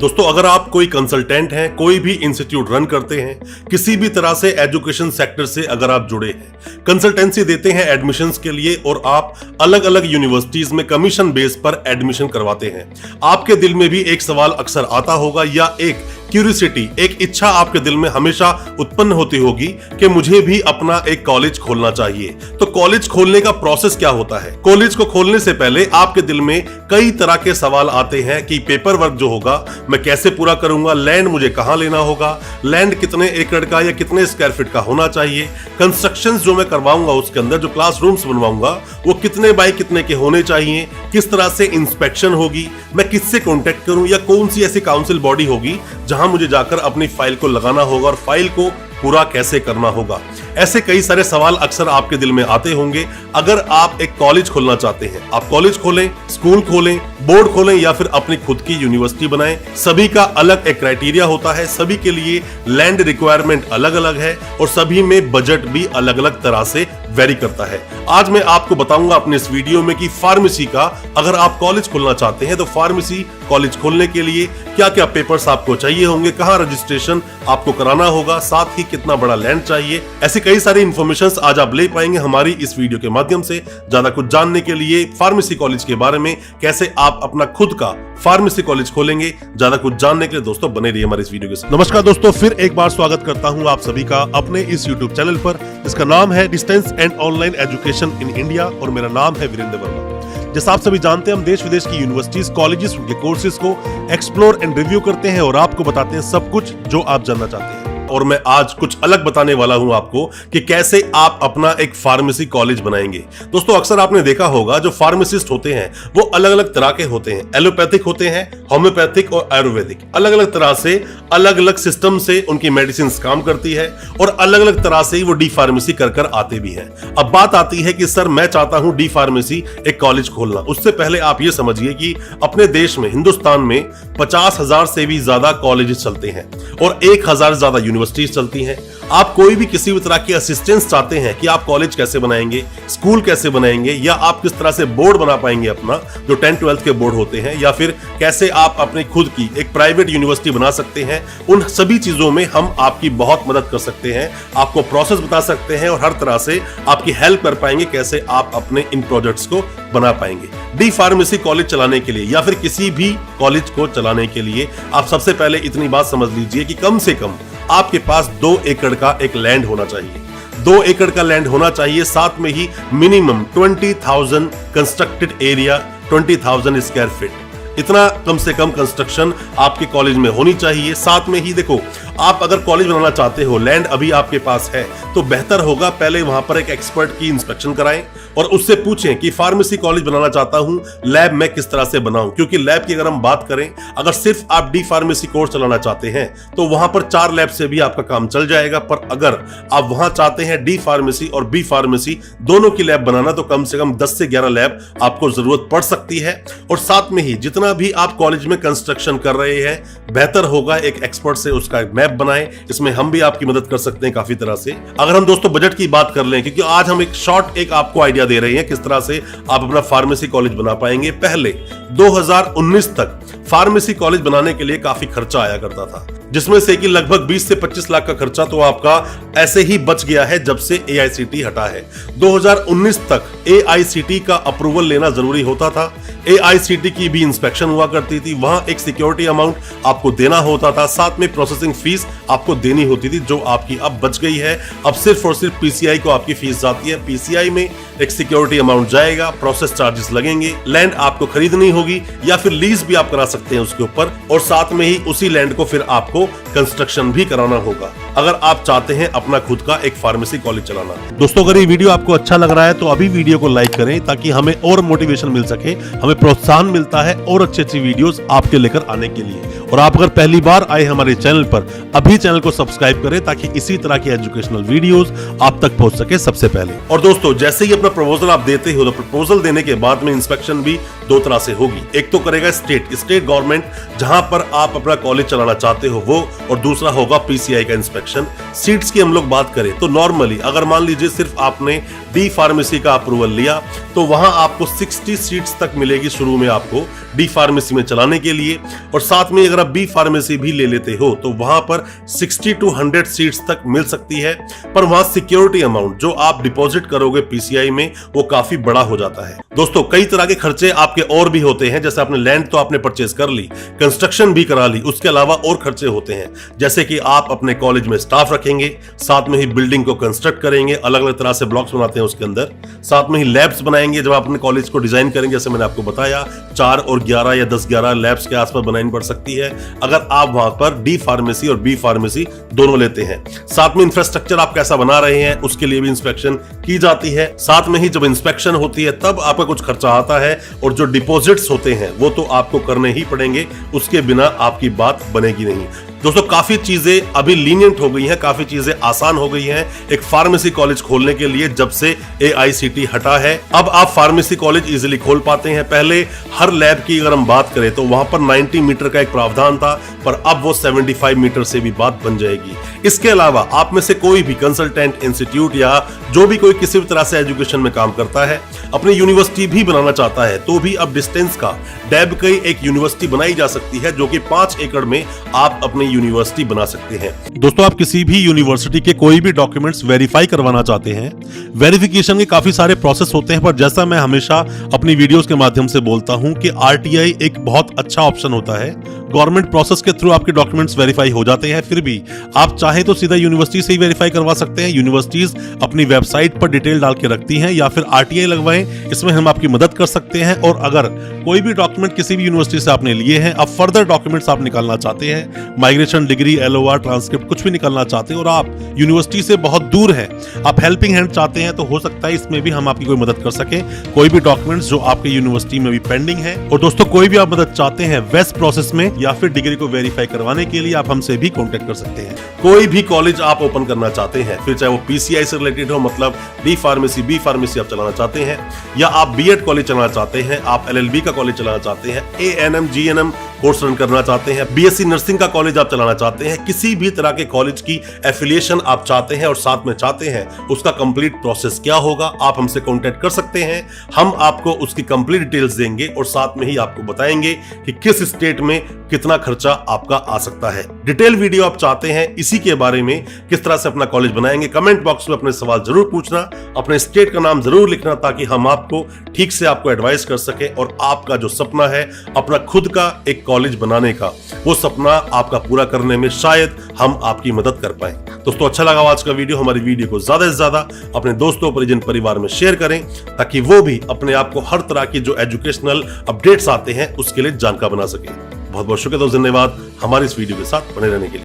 दोस्तों, अगर आप कोई कंसल्टेंट हैं, कोई भी इंस्टीट्यूट रन करते हैं, किसी भी तरह से एजुकेशन सेक्टर से अगर आप जुड़े हैं, कंसल्टेंसी देते हैं एडमिशंस के लिए और आप अलग अलग यूनिवर्सिटीज में कमीशन बेस पर एडमिशन करवाते हैं, आपके दिल में भी एक सवाल अक्सर आता होगा या एक क्यूरियोसिटी, एक इच्छा आपके दिल में हमेशा उत्पन्न होती होगी कि मुझे भी अपना एक कॉलेज खोलना चाहिए। तो कॉलेज खोलने का प्रोसेस क्या होता है? कॉलेज को खोलने से पहले आपके दिल में कई तरह के सवाल आते हैं कि पेपर वर्क जो होगा मैं कैसे पूरा करूंगा, लैंड मुझे कहां लेना होगा, लैंड कितने एकड़ का या कितने स्क्वायर फीट का होना चाहिए, कंस्ट्रक्शंस जो मैं करवाऊंगा उसके अंदर जो क्लासरूम्स बनवाऊंगा वो कितने बाय कितने के होने चाहिए, किस तरह से इंस्पेक्शन होगी, मैं किससे कांटेक्ट करूं या कौन सी ऐसी काउंसिल बॉडी होगी जहां मुझे जाकर अपनी फाइल को लगाना होगा और फाइल को पूरा कैसे करना होगा। ऐसे कई सारे सवाल अक्सर आपके दिल में आते होंगे। अगर आप एक कॉलेज खोलना चाहते हैं, आप कॉलेज खोलें, स्कूल खोलें, बोर्ड खोलें या फिर अपनी खुद की यूनिवर्सिटी बनाएं, सभी का अलग एक क्राइटेरिया होता है, सभी के लिए लैंड रिक्वायरमेंट अलग अलग है और सभी में बजट भी अलग अलग तरह से वेरी करता है। आज मैं आपको बताऊंगा अपने इस वीडियो में कि फार्मेसी का अगर आप कॉलेज खोलना चाहते हैं तो फार्मेसी कॉलेज खोलने के लिए क्या क्या पेपर्स आपको चाहिए होंगे, कहां रजिस्ट्रेशन आपको कराना होगा, साथ ही कितना बड़ा लैंड चाहिए। ऐसी कई सारी इंफॉर्मेशंस आज आप ले पाएंगे हमारी इस वीडियो के माध्यम से। ज्यादा कुछ जानने के लिए फार्मेसी कॉलेज के बारे में, कैसे आप अपना खुद का फार्मेसी कॉलेज खोलेंगे, ज्यादा कुछ जानने के लिए दोस्तों बने रहिए हमारे इस वीडियो के साथ। नमस्कार दोस्तों, फिर एक बार स्वागत करता हूं आप सभी का अपने इस YouTube चैनल पर, जिसका नाम है distance and online education in India और मेरा नाम है वीरेंद्र वर्मा। जैसा आप सभी जानते हैं, हम देश विदेश की यूनिवर्सिटीज, कॉलेजेस, उनके कोर्सेज को एक्सप्लोर एंड रिव्यू करते हैं और आपको बताते हैं सब कुछ जो आप जानना चाहते हैं। और मैं आज कुछ अलग बताने वाला हूं आपको कि कैसे आप अपना एक फार्मेसी कॉलेज बनाएंगे। दोस्तों, अक्सर आपने देखा होगा जो फार्मासिस्ट होते हैं वो अलग अलग तरह के होते हैं, एलोपैथिक होते हैं, होम्योपैथिक और आयुर्वेदिक। अलग अलग तरह से, अलग अलग सिस्टम से उनकी मेडिसिन काम करती है और अलग अलग तरह से वो डी फार्मेसी कर आते भी हैं। अब बात आती है कि सर मैं चाहता हूं डी फार्मेसी एक कॉलेज खोलना। उससे पहले आप ये समझिए कि अपने देश में, हिंदुस्तान में 50,000 से भी ज्यादा कॉलेजेस चलते हैं और 1,000 ज्यादा यूनिवर्सिटीज चलती हैं। आप कोई भी किसी भी तरह की असिस्टेंस चाहते हैं कि आप कॉलेज कैसे बनाएंगे, स्कूल कैसे बनाएंगे, या आप किस तरह से बोर्ड बना पाएंगे अपना जो 10-12 के बोर्ड होते हैं, या फिर कैसे आप अपनी खुद की एक प्राइवेट यूनिवर्सिटी बना सकते हैं, उन सभी चीजों में हम आपकी बहुत मदद कर सकते हैं, आपको प्रोसेस बता सकते हैं और हर तरह से आपकी हेल्प कर पाएंगे कैसे आप अपने इन प्रोजेक्ट्स को बना पाएंगे। डी फार्मेसी कॉलेज चलाने के लिए या फिर किसी भी कॉलेज को चलाने के लिए आप सबसे पहले इतनी बात समझ लीजिए कि कम से कम आपके पास 2 एकड़ का एक लैंड होना चाहिए। 2 एकड़ का लैंड होना चाहिए, साथ में ही minimum 20,000 constructed area, 20,000 square feet, इतना कम से कम कंस्ट्रक्शन आपके कॉलेज में होनी चाहिए। साथ में ही देखो, आप अगर कॉलेज बनाना चाहते हो, लैंड अभी आपके पास है, तो बेहतर होगा पहले वहां पर एक एक्सपर्ट की इंस्पेक्शन कराएं और उससे पूछें कि फार्मेसी कॉलेज बनाना चाहता हूं, लैब मैं किस तरह से बनाऊं। क्योंकि लैब की अगर हम बात करें, अगर सिर्फ आप डी फार्मेसी कोर्स चलाना चाहते हैं तो वहां पर 4 लैब से भी आपका काम चल जाएगा, पर अगर आप वहां चाहते हैं डी फार्मेसी और बी फार्मेसी दोनों की लैब बनाना, तो कम से कम 10 से 11 लैब आपको जरूरत पड़ सकती है। और साथ में ही जितना भी आप कॉलेज में कंस्ट्रक्शन कर रहे हैं, बेहतर होगा एक एक्सपर्ट से उसका मैप बनाएं। इसमें हम भी आपकी मदद कर सकते हैं काफी तरह से। अगर हम दोस्तों बजट की बात कर लें, क्योंकि आज हम एक शॉर्ट एक आपको आइडिया दे रहे हैं किस तरह से आप अपना फार्मेसी कॉलेज बना पाएंगे। पहले 2019 तक फार्मेसी कॉलेज बनाने के लिए काफी खर्चा आया करता था, जिसमें से कि लगभग 20 से 25 लाख का खर्चा तो आपका ऐसे ही बच गया है जब से AICTE हटा है। 2019 तक AICTE का अप्रूवल लेना जरूरी होता था, AICTE की भी इंस्पेक्शन हुआ करती थी, वहां एक सिक्योरिटी अमाउंट आपको देना होता था, साथ में प्रोसेसिंग फीस आपको देनी होती थी जो आपकी अब बच गई है। अब सिर्फ और सिर्फ PCI को आपकी फीस जाती है, PCI में एक सिक्योरिटी अमाउंट जाएगा, प्रोसेस चार्जेस लगेंगे, लैंड आपको खरीदनी होगी या फिर लीज भी आप करा सकते हैं उसके ऊपर, और साथ में ही उसी लैंड को फिर आपको कंस्ट्रक्शन भी कराना होगा अगर आप चाहते हैं अपना खुद का एक फार्मेसी कॉलेज चलाना। दोस्तों, अगर ये वीडियो आपको अच्छा लग रहा है तो अभी वीडियो को लाइक करें ताकि हमें और मोटिवेशन मिल सके, हमें प्रोत्साहन मिलता है और अच्छी वीडियोस आपके लेकर आने के लिए। और आप अगर पहली बार आए हमारे चैनल पर, अभी चैनल को सब्सक्राइब करें ताकि इसी तरह की एजुकेशनल वीडियोस आप तक पहुंच सके सबसे पहले। और दोस्तों, जैसे ही अपना प्रपोजल आप देते हो तो प्रपोजल देने के बाद में इंस्पेक्शन भी दो तरह से होगी। एक तो करेगा स्टेट गवर्नमेंट जहां पर आप अपना कॉलेज चलाना चाहते हो वो, और दूसरा होगा पीसीआई का इंस्पेक्शन। सीट्स की हम लोग बात करें तो नॉर्मली अगर मान लीजिए सिर्फ आपने डी फार्मेसी का अप्रूवल लिया तो वहां आपको 60 सीट्स तक मिलेगी शुरू में आपको डी फार्मेसी में चलाने के लिए, और साथ में अगर आप बी फार्मेसी भी ले लेते हो तो वहां पर 60 to 100 सीट्स तक मिल सकती है। पर वहां सिक्योरिटी अमाउंट जो आप डिपॉजिट करोगे पीसीआई में वो काफी बड़ा हो जाता है। दोस्तों कई तरह के खर्चे आपके और भी होते हैं, जैसे आपने लैंड तो आपने परचेज कर ली, कंस्ट्रक्शन भी करा ली, उसके अलावा और खर्चे होते हैं जैसे कि आप अपने कॉलेज में स्टाफ रखेंगे, साथ में ही बिल्डिंग को कंस्ट्रक्ट करेंगे, अलग अलग तरह से ब्लॉक्स बनाते हैं उसके अंदर, साथ में ही लैब्स बनाएंगे जब आप अपने कॉलेज को डिजाइन करेंगे, जैसे मैंने आपको बताया 4 और 11 या 10-11 लैब्स के आसपास बनानी पड़ सकती है अगर आप वहां पर डी फार्मेसी और बी फार्मेसी दोनों लेते हैं। साथ में इंफ्रास्ट्रक्चर आप कैसा बना रहे हैं उसके लिए भी इंस्पेक्शन की जाती है। साथ में ही जब इंस्पेक्शन होती है तब आपका कुछ खर्चा आता है, और जो डिपॉजिट्स होते हैं वो तो आपको करने ही पड़ेंगे, उसके बिना आपकी बात बनेगी नहीं। दोस्तों काफी चीजें अभी लीनियंट हो गई हैं, काफी चीजें आसान हो गई हैं एक फार्मेसी कॉलेज खोलने के लिए जब से AICTE हटा है। अब आप फार्मेसी कॉलेज इजीली खोल पाते हैं। पहले हर लैब की अगर हम बात करें तो वहां पर 90 मीटर का एक प्रावधान था, पर अब वो 75 मीटर से भी बात बन जाएगी। इसके अलावा आप में से कोई भी कंसल्टेंट इंस्टीट्यूट या जो भी कोई किसी भी तरह से एजुकेशन में काम करता है, अपनी यूनिवर्सिटी भी बनाना चाहता है, तो भी अब डिस्टेंस का डैब की एक यूनिवर्सिटी बनाई जा सकती है जो कि 5 एकड़ में आप अपनी यूनिवर्सिटी बना सकते हैं। दोस्तों आप किसी भी यूनिवर्सिटी के कोई भी डॉक्यूमेंट्स वेरीफाई करवाना चाहते हैं, वेरिफिकेशन के काफी सारे प्रोसेस होते हैं, पर जैसा मैं हमेशा अपनी वीडियोस के माध्यम से बोलता हूं कि RTI एक बहुत अच्छा ऑप्शन होता है। गवर्नमेंट प्रोसेस के थ्रू आपके डॉक्यूमेंट्स वेरीफाई हो जाते हैं, फिर भी आप चाहे तो सीधा यूनिवर्सिटी से ही वेरीफाई करवा सकते हैं। यूनिवर्सिटीज अपनी वेबसाइट पर डिटेल डाल के रखती हैं, या फिर RTI लगवाएं, इसमें हम आपकी मदद कर सकते हैं। और अगर कोई भी डॉक्यूमेंट किसी भी यूनिवर्सिटी से आपने लिए हैं, अब फर्दर डॉक्यूमेंट्स आप निकालना चाहते हैं, माइग्रेशन डिग्री, LOR, ट्रांसक्रिप्ट कुछ भी निकालना चाहते हैं और आप यूनिवर्सिटी से बहुत दूर हैं, आप हेल्पिंग हैंड चाहते हैं, तो हो सकता है इसमें भी हम आपकी कोई मदद कर सके। कोई भी डॉक्यूमेंट्स जो आपके यूनिवर्सिटी में भी पेंडिंग है, और दोस्तों कोई भी आप मदद चाहते हैं वेस्ट प्रोसेस में या फिर डिग्री को वेरीफाई करवाने के लिए, आप हमसे भी कॉन्टेक्ट कर सकते हैं। कोई भी कॉलेज आप ओपन करना चाहते हैं, फिर चाहे वो पीसीआई से रिलेटेड हो, मतलब डी फार्मेसी, बी फार्मेसी आप चलाना चाहते हैं, या आप बीएड कॉलेज चलाना चाहते हैं, आप LLB का कॉलेज चलाना चाहते हैं, ANM GNM कोर्स रन करना चाहते हैं, BSc नर्सिंग का कॉलेज आप चलाना चाहते हैं, किसी भी तरह के कॉलेज की एफिलिएशन आप चाहते हैं और साथ में चाहते हैं उसका कंप्लीट प्रोसेस क्या होगा, आप हमसे कांटेक्ट कर सकते हैं। हम आपको उसकी कंप्लीट डिटेल्स देंगे और साथ में ही आपको बताएंगे कि किस स्टेट में कितना खर्चा आपका आ सकता है। डिटेल वीडियो आप चाहते हैं इसी के बारे में, किस तरह से अपना कॉलेज बनाएंगे, कमेंट बॉक्स में अपने सवाल जरूर पूछना, अपने स्टेट का नाम जरूर लिखना, ताकि हम आपको ठीक से आपको एडवाइस कर सके और आपका जो सपना है अपना खुद का एक कॉलेज बनाने का, वो सपना आपका पूरा करने में शायद हम आपकी मदद कर पाए। दोस्तों अच्छा लगा आज का वीडियो, हमारी वीडियो को ज्यादा से ज्यादा अपने दोस्तों, परिजन, परिवार में शेयर करें, ताकि वो भी अपने आप को हर तरह की जो एजुकेशनल अपडेट्स आते हैं उसके लिए जानकार बना सके। बहुत बहुत शुक्रिया दोस्त, धन्यवाद हमारी इस वीडियो के साथ बने रहने के लिए।